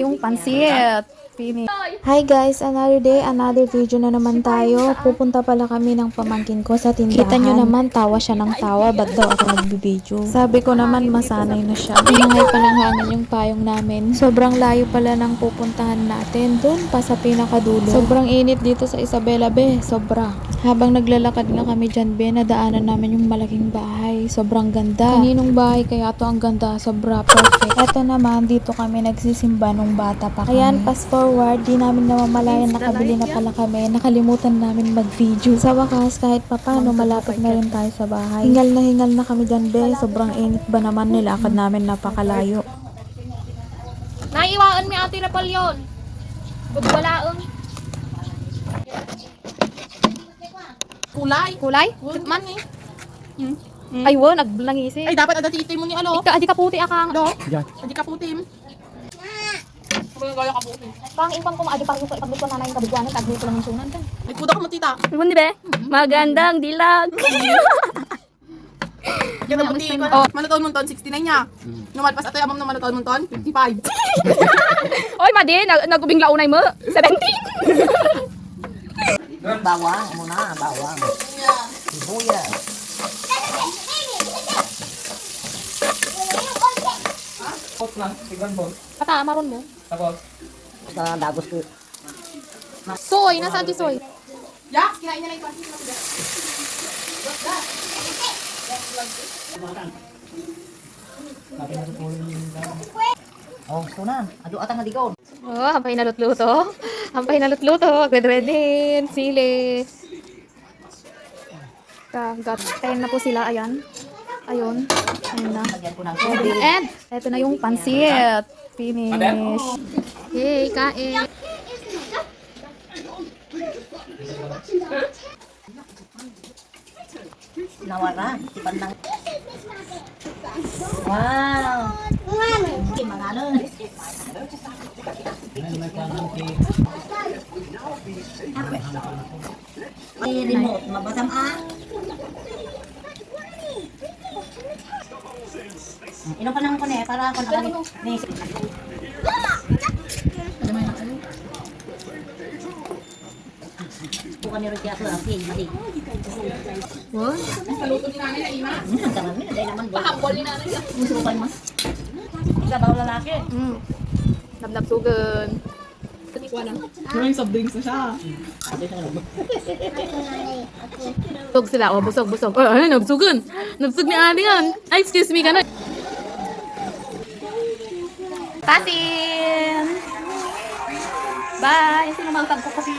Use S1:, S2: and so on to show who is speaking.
S1: yung pansit. Finish.
S2: Hi guys, another day, another video na naman tayo. Pupunta pala kami ng pamangkin ko sa tindahan. Kita nyo naman, tawa siya ng tawa. Ba't daw ako nagbibideo? Sabi ko naman, masanay na siya. Inangay pa ng hangin yung payong namin. Sobrang layo pala ng pupuntahan natin. Doon pa sa pinakadulo. Sobrang init dito sa Isabela, be. Sobra. Habang naglalakad nga kami dyan, be, nadaanan namin yung malaking bahay. Sobrang ganda. Kaninong bahay kaya to ang ganda? Sobra, perfect. Eto naman, dito kami nagsisimba nung bata pa kami. Ayan, fast forward, di namin namamalayan nakabili na pala kami. Nakalimutan namin mag-video. Sa wakas, kahit papano, malapit na rin tayo sa bahay. Hingal na kami dyan, be. Sobrang init ba naman, nilakad namin napakalayo.
S1: Naiwaan mi ate Napoleon. Bubalaong. Kulay? Man eh. Ay, wo, naglangisi.
S3: Ay, dapat ada titi mo ni ano?
S1: Adi ka puti akang.
S3: Do? Adi ka putim. Gaya ka putim.
S1: Pang impang ko maadi parang ipagluto na namin kabigwanan kag dito lang sunan kan.
S3: Ay, kuda ko mo tita.
S1: Ibon di be? Magandang dilag.
S3: Kaya na puti ko. Manataon mo ton 69 niya. Numalpas ato amam na manataon mo ton 55.
S1: Oy, madi, nagubing launay mo. 17.
S4: Bawang muna, bawang. Sibuyas.
S3: Pot na, sigan bon.
S1: Kata maron mo.
S3: Tapos.
S4: Sa dagos ko.
S1: Soy, nasaan si soy?
S3: Ya, kinain niya lang yung
S4: Oh, ito na. Ado atang nadigaw.
S1: Oh, hampay nalutluto. Hampay nalutluto. Red-redin, sili. Kagat. Kain na po sila, ayan. Ayun. Ayun na.
S4: Lagyan ko ng
S1: Ready.
S4: tubig.
S1: And, eto na yung pansit. Finish. Okay, kain.
S4: Nawara. Tipan ng... Wow! Mga ano? Ay, remote. Mabasam ah. Inom ka ng kone para ako ni bukan ni Rutia ko lang, mati.
S1: What?
S3: Paluto ni nanay na ima.
S4: Tangan mo, dahil naman.
S3: Pahambol ni nanay na.
S4: Musukan mo. Ikaw ba lalaki?
S1: Nabnab sugan.
S3: Maraming soft drinks na siya.
S1: Busog sila. Oh, busog. Oh, ay, nabsugan. Nabsug ni Ani yan. Ay, excuse me ka na. Pasin! Bye! Sino magtagpo kasi